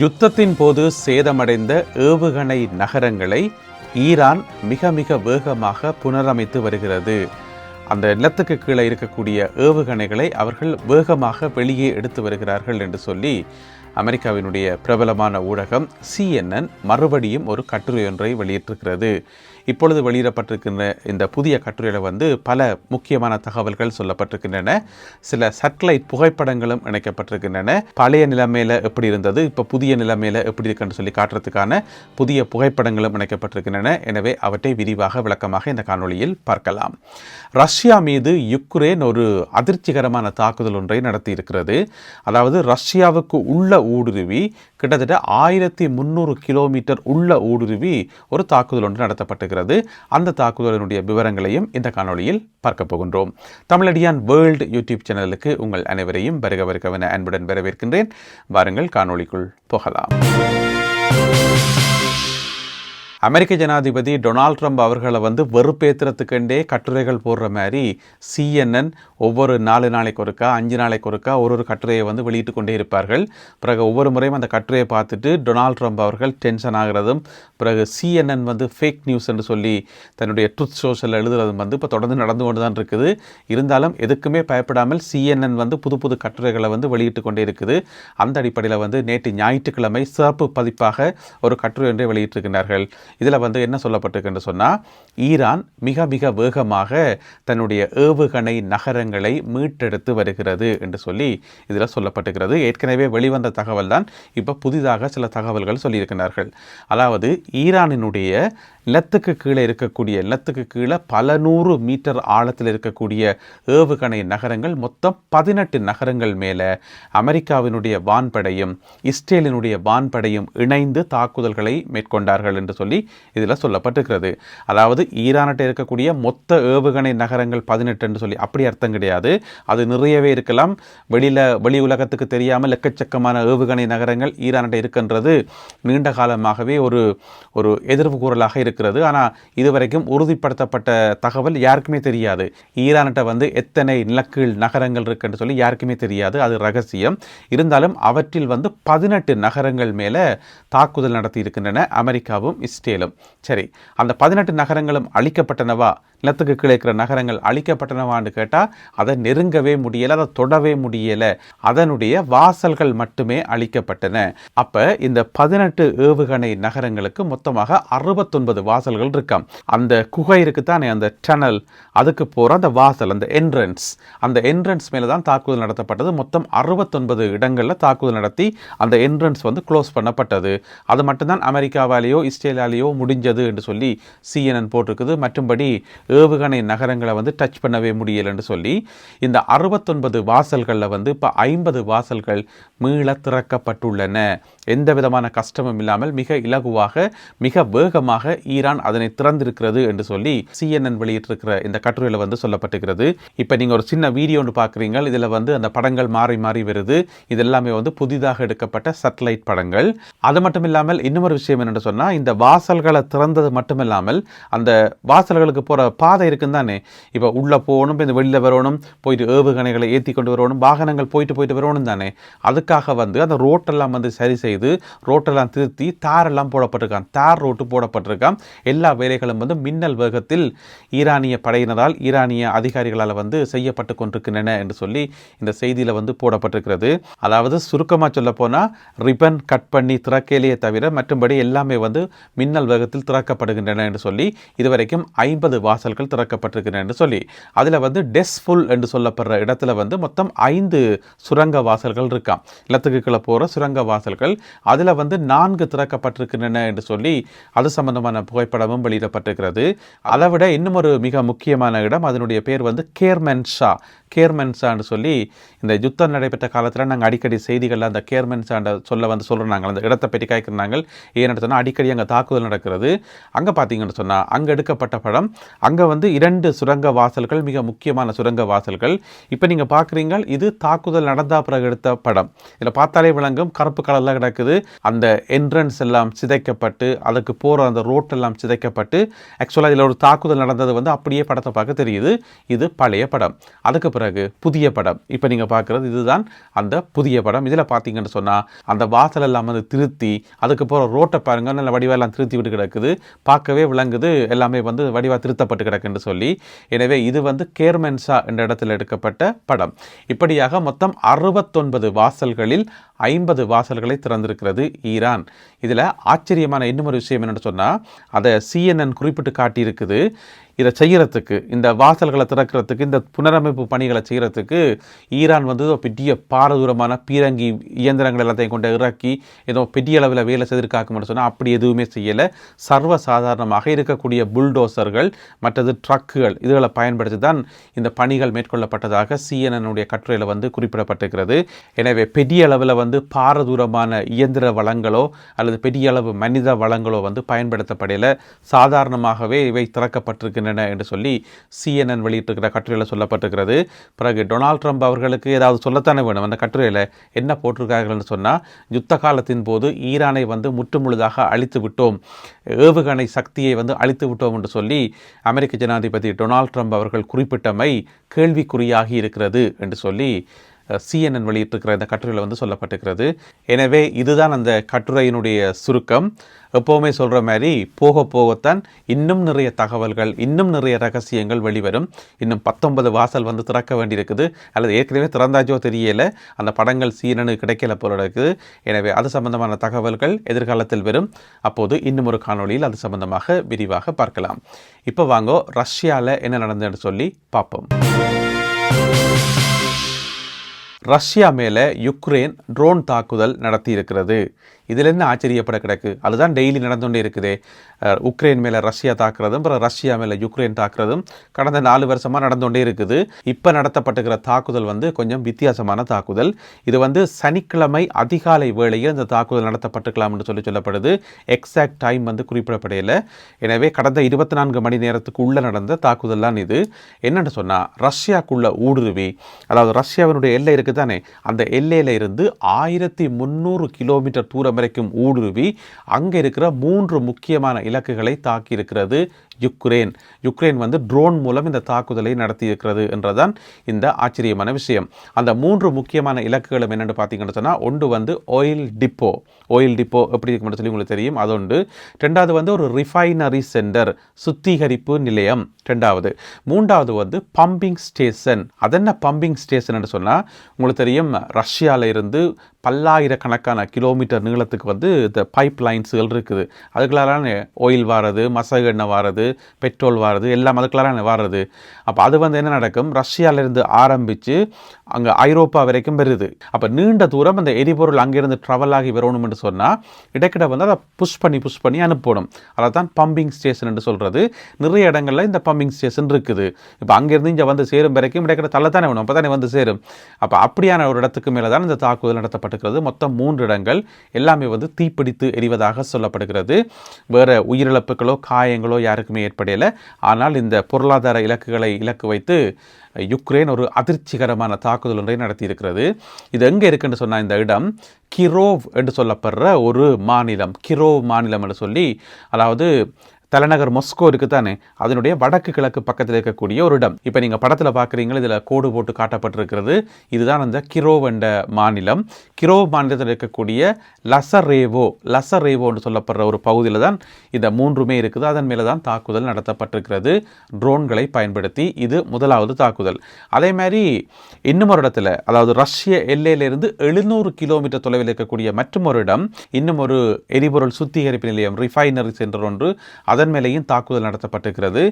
யுத்தத்தின் போது சேதமடைந்த ஏவுகணை நகரங்களை ஈரான் மிக மிக வேகமாக புனரமைத்து வருகிறது. அந்த நிலத்துக்கு கீழே இருக்கக்கூடிய ஏவுகணைகளை அவர்கள் வேகமாக வெளியே எடுத்து வருகிறார்கள் என்று சொல்லி அமெரிக்காவினுடைய பிரபலமான ஊடகம் CNN மறுபடியும் ஒரு கட்டுரை ஒன்றை வெளியிட்டிருக்கிறது. இப்பொழுது வெளியிடப்பட்டிருக்கின்ற இந்த புதிய கட்டுரையில் பல முக்கியமான தகவல்கள் சொல்லப்பட்டிருக்கின்றன. சில சேட்டலைட் புகைப்படங்களும் இணைக்கப்பட்டிருக்கின்றன. பழைய நிலைமையில் எப்படி இருந்தது, இப்போ புதிய நிலைமையில் எப்படி இருக்குன்னு சொல்லி காட்டுறதுக்கான புதிய புகைப்படங்களும் இணைக்கப்பட்டிருக்கின்றன. எனவே அவற்றை விரிவாக விளக்கமாக இந்த காணொளியில் பார்க்கலாம். ரஷ்யா மீது யுக்ரைன் ஒரு அதிர்ச்சிகரமான தாக்குதல் ஒன்றை நடத்தி இருக்கிறது. அதாவது ரஷ்யாவுக்கு உள்ள ஊடுருவி கிட்டத்தட்ட 1300 கிலோமீட்டர் உள்ள ஊடுருவி ஒரு தாக்குதல் ஒன்று நடத்தப்பட்டிருக்கிறது. அந்த தாக்குதலினுடைய விவரங்களையும் இந்த காணொளியில் பார்க்க போகின்றோம். தமிழடியான் வேர்ல்டு யூடியூப் சேனலுக்கு உங்கள் அனைவரையும் வருகவென அன்புடன் வரவேற்கின்றேன். வாருங்கள் காணொளிக்குள் போகலாம். அமெரிக்க ஜனாதிபதி டொனால்ட் ட்ரம்ப் அவர்களை வெறுப்பேற்றுறதுக்கண்டே கட்டுரைகள் போடுற மாதிரி CNN ஒவ்வொரு 4 நாளைக்கு ஒருக்கா 5 நாளைக்கு ஒருக்கா ஒரு கட்டுரையை வெளியிட்டு கொண்டே இருப்பார்கள். பிறகு ஒவ்வொரு முறையும் அந்த கட்டுரையை பார்த்துட்டு டொனால்ட் ட்ரம்ப் அவர்கள் டென்ஷன் ஆகிறதும், பிறகு CNN ஃபேக் நியூஸ் என்று சொல்லி தன்னுடைய ட்ரூத் சோஷியல் எழுதுறதும் இப்போ தொடர்ந்து நடந்து கொண்டு தான் இருக்குது. இருந்தாலும் எதுக்குமே பயப்படாமல் CNN புது புது கட்டுரைகளை வெளியிட்டு கொண்டே இருக்குது. அந்த அடிப்படையில் நேற்று ஞாயிற்றுக்கிழமை சிறப்பு பதிப்பாக ஒரு கட்டுரை ஒன்றை வெளியிட்டிருக்கிறார்கள். இதில் என்ன சொல்லப்பட்டிருக்கு சொன்னால், ஈரான் மிக மிக வேகமாக தன்னுடைய ஏவுகணை நகரங்களை மீட்டெடுத்து வருகிறது என்று சொல்லி இதில் சொல்லப்பட்டிருக்கிறது. ஏற்கனவே வெளிவந்த தகவல் தான் இப்போ புதிதாக சில தகவல்கள் சொல்லியிருக்கிறார்கள். அதாவது ஈரானினுடைய நிலத்துக்கு கீழே பல 100 மீட்டர் ஆழத்தில் இருக்கக்கூடிய ஏவுகணை நகரங்கள் மொத்தம் 18 நகரங்கள் மேலே அமெரிக்காவினுடைய வான்படையும் இஸ்ரேலினுடைய வான்படையும் இணைந்து தாக்குதல்களை மேற்கொண்டார்கள் என்று சொல்லி இதில் சொல்லப்பட்டிருக்கிறது. அதாவது ஈரானிட்ட இருக்கக்கூடிய மொத்த ஏவுகணை நகரங்கள் 18 என்று சொல்லி அப்படி அர்த்தம் கிடையாது. அது நிறையவே இருக்கலாம். வெளி உலகத்துக்கு தெரியாமல் எக்கச்சக்கமான ஏவுகணை நகரங்கள் ஈரானிட்ட இருக்கின்றது நீண்ட காலமாகவே ஒரு எதிர்ப்பு கூறலாக இருக்கிறது. ஆனால் இதுவரைக்கும் உறுதிப்படுத்தப்பட்ட தகவல் யாருக்குமே தெரியாது. ஈரானிட்ட எத்தனை நிலக்கீழ் நகரங்கள் இருக்குன்னு சொல்லி யாருக்குமே தெரியாது. அது ரகசியம். இருந்தாலும் அவற்றில் 18 நகரங்கள் மேலே தாக்குதல் நடத்தி இருக்கின்றன அமெரிக்காவும் இஸ்ரேலும். சரி, அந்த 18 நகரங்களும் அழிக்கப்பட்டனவா, நிலத்துக்கு கீழே இருக்கிற நகரங்கள் அழிக்கப்பட்டனவான்னு கேட்டால் அதை நெருங்கவே முடியலை, அதை தொடவே முடியலை. அதனுடைய வாசல்கள் மட்டுமே அழிக்கப்பட்டன. அப்போ இந்த 18 ஏவுகணை நகரங்களுக்கு மொத்தமாக 69 வாசல்கள் இருக்காம். அந்த குகை இருக்குத்தானே, அந்த டனல், அதுக்கு போகிற அந்த வாசல், அந்த என்ட்ரன்ஸ் மேலே தான் தாக்குதல் நடத்தப்பட்டது. மொத்தம் 69 இடங்களில் தாக்குதல் நடத்தி அந்த என்ட்ரன்ஸ் க்ளோஸ் பண்ணப்பட்டது. அது மட்டும்தான் அமெரிக்காவாலேயோ இஸ்ரேலாலேயோ முடிஞ்சது என்று சொல்லி CNN போட்டிருக்குது. மற்றும்படி ஏவுகணை நகரங்களை டச் பண்ணவே முடியலை என்று சொல்லி இந்த 69 வாசல்களில் இப்போ 50 வாசல்கள் மீள திறக்கப்பட்டுள்ளன. எந்த விதமான கஷ்டமும் இல்லாமல் மிக இலகுவாக மிக வேகமாக ஈரான் அதனை திறந்திருக்கிறது என்று சொல்லி CNN வெளியிட்டிருக்கிற இந்த கட்டுரையில் சொல்லப்பட்டிருக்கிறது. இப்போ நீங்கள் ஒரு சின்ன வீடியோ ஒன்று பார்க்குறீங்க. இதில் அந்த படங்கள் மாறி மாறி வருது. இது எல்லாமே புதிதாக எடுக்கப்பட்ட சேட்டலைட் படங்கள். அது மட்டும் இல்லாமல் இன்னொரு விஷயம் என்னென்னு சொன்னால், இந்த வாசல்களை திறந்தது மட்டுமில்லாமல் அந்த வாசல்களுக்கு போகிற பாதை இருக்குன்னு தானே, இப்போ உள்ளே போகணும், இந்த வெளியில் வரணும், போயிட்டு ஏவுகணைகளை ஏற்றி கொண்டு வரணும், வாகனங்கள் போயிட்டு வரணும் தானே. அதுக்காக அந்த ரோட்டெல்லாம் சரி செய்து ரோட்டெல்லாம் திருத்தி தாரெல்லாம் போடப்பட்டிருக்கான், தார் ரோட்டு போடப்பட்டிருக்கான். எல்லா வேலைகளும் மின்னல் வேகத்தில் ஈரானிய படையினரால் ஈரானிய அதிகாரிகளால் செய்யப்பட்டு கொண்டிருக்கின்றன என்று சொல்லி இந்த செய்தியில் போடப்பட்டிருக்கிறது. அதாவது சுருக்கமாக சொல்ல போனால் ரிப்பன் கட் பண்ணி திறக்கலையே தவிர மற்றும்படி எல்லாமே மின்னல் வேகத்தில் திறக்கப்படுகின்றன என்று சொல்லி இதுவரைக்கும் 50 வாசல்கள் திறக்கப்பட்டிருக்கின்றன என்று சொல்லி அதில் டெஸ்ஃபுல் என்று சொல்லப்படுற இடத்துல மொத்தம் 5 சுரங்க வாசல்கள் இருக்காம். நிலத்துக்கு கீழே போகிற சுரங்க வாசல்கள். அதில் 4 திறக்கப்பட்டிருக்கின்றன என்று சொல்லி அது சம்பந்தமான புகைப்படமும் வெளியிடப்பட்டிருக்கிறது. அதை விட இன்னும் ஒரு மிக முக்கியமான இடம், அதனுடைய பேர் கேர்மென்ஷான்னு சொல்லி இந்த யுத்தம் நடைபெற்ற காலத்தில் நாங்கள் அடிக்கடி செய்திகளில் அந்த கேர்மென்ஷாண்ட சொல்கிறாங்க. அந்த இடத்தை பற்றி காய்க்கிறாங்க. ஏன்னு சொன்னால் அடிக்கடி அங்கே தாக்குதல் நடக்கிறது. அங்கே பார்த்தீங்கன்னு சொன்னால் அங்கே எடுக்கப்பட்ட படம். அங்கே அங்கே வந்து 2 சுரங்க வாசல்கள், மிக முக்கியமான சுரங்க வாசல்கள். இப்போ நீங்கள் பார்க்குறீங்க, இது தாக்குதல் நடந்தா பிறகு எடுத்த படம். இதில் பார்த்தாலே விளங்கும், கருப்பு கலரில் கிடக்குது. அந்த என்ட்ரன்ஸ் எல்லாம் சிதைக்கப்பட்டு, அதுக்கு போகிற அந்த ரோட் எல்லாம் சிதைக்கப்பட்டு, ஆக்சுவலாக இதில் ஒரு தாக்குதல் நடந்தது வந்து அப்படியே படத்தை பார்க்க தெரியுது. இது பழைய படம். அதுக்கு பிறகு புதிய படம். இப்போ நீங்கள் பார்க்குறது இதுதான் அந்த புதிய படம். இதில் பார்த்தீங்கன்னு சொன்னால் அந்த வாசல் எல்லாம் வந்து திருத்தி, அதுக்கு போகிற ரோட்டை பாருங்கள், நல்ல வடிவெல்லாம் திருத்தி விட்டு கிடக்குது. பார்க்கவே விளங்குது எல்லாமே வந்து வடிவாக திருத்தப்பட்டு கிடக்குன்னு சொல்லி. எனவே இது வந்து கேர்மென்சா என்ற இடத்தில் எடுக்கப்பட்ட படம். இப்படியாக மொத்தம் 69 வாசல்களில் 50 வாசல்களை திறந்திருக்கிறது ஈரான். இதில் ஆச்சரியமான இன்னொரு விஷயம் என்னென்னு சொன்னால், அதை CNN குறிப்பிட்டு காட்டியிருக்குது. இதை செய்கிறதுக்கு, இந்த வாசல்களை திறக்கிறதுக்கு, இந்த புனரமைப்பு பணிகளை செய்கிறதுக்கு ஈரான் வந்து பெரிய பாரதூரமான பீரங்கி இயந்திரங்கள் எல்லாத்தையும் கொண்டு இறக்கி ஏதோ பெரிய அளவில் வேலை செய்திருக்காக்குன்னு சொன்னால் அப்படி எதுவுமே செய்யலை. சர்வசாதாரணமாக இருக்கக்கூடிய புல்டோசர்கள், மற்றது ட்ரக்குகள், இதுகளை பயன்படுத்தி தான் இந்த பணிகள் மேற்கொள்ளப்பட்டதாக CNN கட்டுரையில் வந்து குறிப்பிடப்பட்டிருக்கிறது. எனவே பெரிய அளவில் வந்து பாரதூரமான இயந்திர வளங்களோ அல்லது பெரிய அளவு மனித வளங்களோ வந்து பயன்படுத்தப்படையில் சாதாரணமாகவே இவை திறக்கப்பட்டிருக்கின்றன என்று சொல்லி CNN வெளியிட்டிருக்கிற கட்டுரையில் சொல்லப்பட்டிருக்கிறது. பிறகு டொனால்ட் ட்ரம்ப் அவர்களுக்கு ஏதாவது சொல்லத்தானே வேணும். அந்த கட்டுரையில் என்ன போட்டிருக்கார்கள் சொன்னால், யுத்த காலத்தின் போது ஈரானை வந்து முற்றுமுழுதாக அழித்து விட்டோம், ஏவுகணை சக்தியை வந்து அழித்து விட்டோம் என்று சொல்லி அமெரிக்க ஜனாதிபதி டொனால்ட் ட்ரம்ப் அவர்கள் குறிப்பிட்டமை கேள்விக்குறியாகி இருக்கிறது என்று சொல்லி CNN வெளியிட்டிருக்கிற இந்த கட்டுரையில் வந்து சொல்லப்பட்டிருக்கிறது. எனவே இதுதான் அந்த கட்டுரையினுடைய சுருக்கம். எப்போவுமே சொல்கிற மாதிரி போக போகத்தான் இன்னும் நிறைய தகவல்கள், இன்னும் நிறைய ரகசியங்கள் வெளிவரும். இன்னும் 19 வாசல் வந்து திறக்க வேண்டியிருக்குது, அல்லது ஏற்கனவே திறந்தாச்சோ தெரியலை, அந்த படங்கள் CNN கிடைக்கல போல இருக்குது. எனவே அது சம்பந்தமான தகவல்கள் எதிர்காலத்தில் வரும். அப்போது இன்னும் ஒரு காணொளியில் அது சம்பந்தமாக விரிவாக பார்க்கலாம். இப்போ வாங்க ரஷ்யாவில் என்ன நடந்ததுன்னு சொல்லி பார்ப்போம். ரஷ்யா மேலே யுக்ரைன் ட்ரோன் தாக்குதல் நடத்தி இருக்கிறது. இதில் என்ன ஆச்சரியப்பட கிடக்கு? அதுதான் டெய்லி நடந்துகிட்டே இருக்குதே. உக்ரைன் மேலே ரஷ்யா தாக்குறதும், அப்புறம் ரஷ்யா மேலே யுக்ரைன் தாக்குறதும் கடந்த 4 வருஷமாக நடந்துகிட்டே இருக்குது. இப்போ நடத்தப்பட்டுக்கிற தாக்குதல் வந்து கொஞ்சம் வித்தியாசமான தாக்குதல். இது வந்து சனிக்கிழமை அதிகாலை வேளையில் இந்த தாக்குதல் நடத்தப்பட்டுக்கலாம் என்று சொல்லப்படுது. எக்ஸாக்ட் டைம் வந்து குறிப்பிடப்படையில். எனவே கடந்த 24 மணி நேரத்துக்கு உள்ளே நடந்த தாக்குதல் தான் இது. என்னென்னு சொன்னால், ரஷ்யாக்குள்ள ஊடுருவி, அதாவது ரஷ்யாவினுடைய எல்லை இருக்குது தானே, அந்த எல்லையில் இருந்து 1300 கிலோமீட்டர் தூரம் வரைக்கும் ஊடுருவி அங்கே இருக்கிற 3 முக்கியமான இலக்குகளை தாக்கியிருக்கிறது யுக்ரைன். யுக்ரைன் வந்து ட்ரோன் மூலம் இந்த தாக்குதலை நடத்தி இருக்கிறது என்றதான் இந்த ஆச்சரியமான விஷயம். அந்த 3 முக்கியமான இலக்குகளும் என்னென்னு பார்த்தீங்கன்னு சொன்னால், ஒன்று வந்து ஆயில் டிப்போ எப்படி இருக்குன்னு சொல்லி உங்களுக்கு தெரியும், அது ஒன்று. ரெண்டாவது வந்து ஒரு ரிஃபைனரி சென்டர், சுத்திகரிப்பு நிலையம் ரெண்டாவது. மூன்றாவது வந்து பம்பிங் ஸ்டேஷன். அது என்ன பம்பிங் ஸ்டேஷன் சொன்னால், உங்களுக்கு தெரியும், ரஷ்யாவில் இருந்து பல்லாயிரக்கணக்கான கிலோமீட்டர் நீளத்துக்கு வந்து இந்த பைப் லைன்ஸுகள் இருக்குது. அதுக்குள்ளாரான ஆயில் வாரது, மசகு எண்ணெய் வாரது, பெட்ரோல் வாரது, எல்லாம் அதுக்குள்ளாரான வாரது. அப்போ அது வந்து என்ன நடக்கும், ரஷ்யாவிலிருந்து ஆரம்பித்து அங்கே ஐரோப்பா வரைக்கும் வருது. அப்போ நீண்ட தூரம் அந்த எரிபொருள் அங்கேருந்து ட்ராவல் ஆகி வரணும் என்று சொன்னால் இடைக்கிட வந்து அதை புஷ் பண்ணி அனுப்பணும். அதை தான் பம்பிங் ஸ்டேஷன் என்று சொல்கிறது. நிறைய இடங்களில் இந்த பம்பிங் ஸ்டேஷன் இருக்குது. இப்போ அங்கேருந்து இங்கே வந்து சேரும் வரைக்கும் இடைக்கிட தள்ளத்தானே வேணும், அப்போ தானே வந்து சேரும். அப்போ அப்படியான ஒரு இடத்துக்கு மேலே தான் இந்த தாக்குதல் நடத்தப்பட்டிருக்கிறது. மொத்தம் 3 இடங்கள் எல்லாமே வந்து தீப்பிடித்து எரிவதாக சொல்லப்படுகிறது. வேறு உயிரிழப்புகளோ காயங்களோ யாருக்குமே ஏற்படலை. ஆனால் இந்த பொருளாதார இலக்குகளை இலக்கு வைத்து யுக்ரைன் ஒரு அதிர்ச்சிகரமான தாக்குதல் ஒன்றை நடத்தியிருக்கிறது. இது எங்கே இருக்குன்னு சொன்னால், இந்த இடம் கிரோவ் என்று சொல்லப்படுற ஒரு மாநிலம். கிரோவ் மாநிலம் என்று சொல்லி, அதாவது தலைநகர் மொஸ்கோ இருக்குது தானே, அதனுடைய வடக்கு கிழக்கு பக்கத்தில் இருக்கக்கூடிய ஒரு இடம். இப்போ நீங்கள் படத்தில் பார்க்குறீங்களா, இதில் கோடு போட்டு காட்டப்பட்டிருக்கிறது. இதுதான் அந்த கிரோவ் என்ற மாநிலம். கிரோவ் மாநிலத்தில் இருக்கக்கூடிய லசரேவோன்னு சொல்லப்படுற ஒரு பகுதியில் தான் இந்த 3மே இருக்குது. அதன் மேலே தான் தாக்குதல் நடத்தப்பட்டிருக்கிறது ட்ரோன்களை பயன்படுத்தி. இது முதலாவது தாக்குதல். அதே மாதிரி இன்னும் ஒரு இடத்துல, அதாவது ரஷ்ய எல்லையிலிருந்து 700 கிலோமீட்டர் தொலைவில் இருக்கக்கூடிய மற்றும் ஒரு இடம், இன்னும் ஒரு எரிபொருள் சுத்திகரிப்பு நிலையம், ரிஃபைனரி சென்டர் ஒன்று, அதன் மேலேயும் தாக்குதல் நடத்தப்பட்டிருக்கிறது.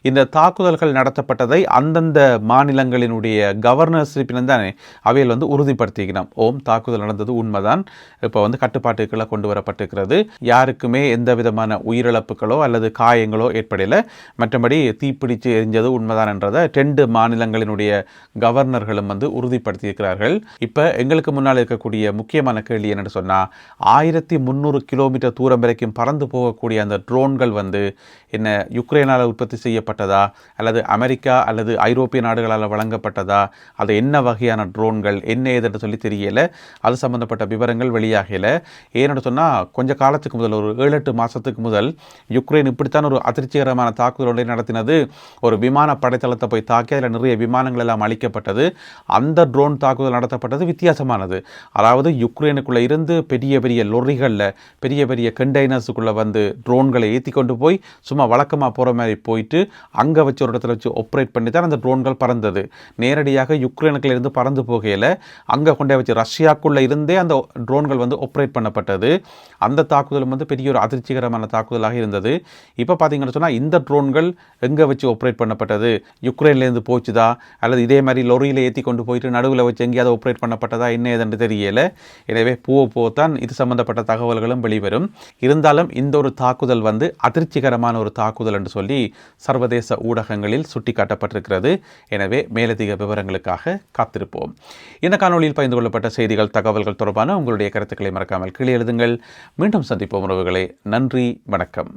இந்த தாக்குதல்கள் நடத்தப்பட்டதை அந்தந்த மாநிலங்களினுடைய கவர்னர்ஷிப்பிலும் தானே அவையில் வந்து உறுதிப்படுத்திக்கணும். தாக்குதல் நடந்தது உண்மைதான், இப்போ வந்து கட்டுப்பாட்டுக்களை கொண்டு வரப்பட்டிருக்கிறது. யாருக்குமே எந்த விதமான உயிரிழப்புகளோ அல்லது காயங்களோ ஏற்படலை. மற்றபடி தீப்பிடிச்சு எரிஞ்சது உண்மைதான் என்றதை 2 மாநிலங்களினுடைய கவர்னர்களும் வந்து உறுதிப்படுத்தியிருக்கிறார்கள். இப்போ எங்களுக்கு முன்னால் இருக்கக்கூடிய முக்கியமான கேள்வி என்னென்னு சொன்னால், 1300 கிலோமீட்டர் தூரம் வரைக்கும் பறந்து போகக்கூடிய அந்த ட்ரோன்கள் வந்து என்ன யுக்ரைனால் உற்பத்தி செய்யப்பட்டதா அல்லது அமெரிக்கா அல்லது ஐரோப்பிய நாடுகளால் வழங்கப்பட்டதா, அது என்ன வகையான ட்ரோன்கள் என்ன ஏதுன்னு சொல்லி தெரியலை. அது சம்பந்தப்பட்ட விவரங்கள் வெளியாகலை. ஏன்னு சொன்னால் கொஞ்ச காலத்துக்கு முதல் ஒரு 7-8 மாதத்துக்கு முதல் யுக்ரைன் இப்படித்தான் ஒரு அதிர்ச்சிகரமான தாக்குதல் ஒன்றை நடத்தினது. ஒரு விமான படைத்தளத்தை போய் தாக்கி அதில் நிறைய விமானங்கள் எல்லாம் அளிக்கப்பட்டது. அந்த ட்ரோன் தாக்குதல் நடத்தப்பட்டது வித்தியாசமானது. அதாவது யுக்ரைனுக்குள்ளே இருந்து பெரிய பெரிய லொரிகளில் பெரிய பெரிய கண்டெய்னர்ஸுக்குள்ளே வந்து ட்ரோன்களை ஏற்றி கொண்டு போய் சும்மா வழக்கமாக போகிற மாதிரி போயிட்டு அங்கே வச்சு ஒரு இடத்துல வச்சு ஆப்ரேட் பண்ணி தான் அந்த ட்ரோன்கள் பறந்தது. நேரடியாக யுக்ரைனுக்குள்ள இருந்து பறந்து போகையில் அங்கே கொண்டே வச்சு ரஷ்யாக்குள்ளே இருந்தே அந்த ட்ரோன்கள் வந்து ஆப்ரேட் பண்ணப்பட்டது. அந்த தாக்குதலும் வந்து பெரிய ஒரு அதிர்ச்சிகரமான தாக்குதலாக இருந்தது. இப்போ பார்த்தீங்கன்னு சொன்னால் இந்த ட்ரோன்கள் எங்கே வச்சு ஆப்ரேட் பண்ணப்பட்டது, யுக்ரைன்லேருந்து போச்சுதா அல்லது இதே மாதிரி லொரியில் ஏற்றி கொண்டு போயிட்டு நடுவில் வச்சு எங்கேயாவது ஆப்ரேட் பண்ணப்பட்டதா என்ன ஏதென்று தெரியலை. எனவே போத்தான் இது சம்பந்தப்பட்ட தகவல்களும் வெளிவரும். இருந்தாலும் இந்த ஒரு தாக்குதல் வந்து அதிர்ச்சிகரமான ஒரு தாக்குதல் என்று சொல்லி சர்வதேச ஊடகங்களில் சுட்டிக்காட்டப்பட்டிருக்கிறது. எனவே மேலதிக விவரங்களுக்காக காத்திருப்போம். இந்த காணொலியில் பகிர்ந்து கொள்ளப்பட்ட செய்திகள் தகவல்கள் தொடர்பான உங்களுடைய கருத்துக்களை மறக்காமல் கீழே எழுதுங்கள். மீண்டும் சந்திப்போம் உறவுகளே. நன்றி, வணக்கம்.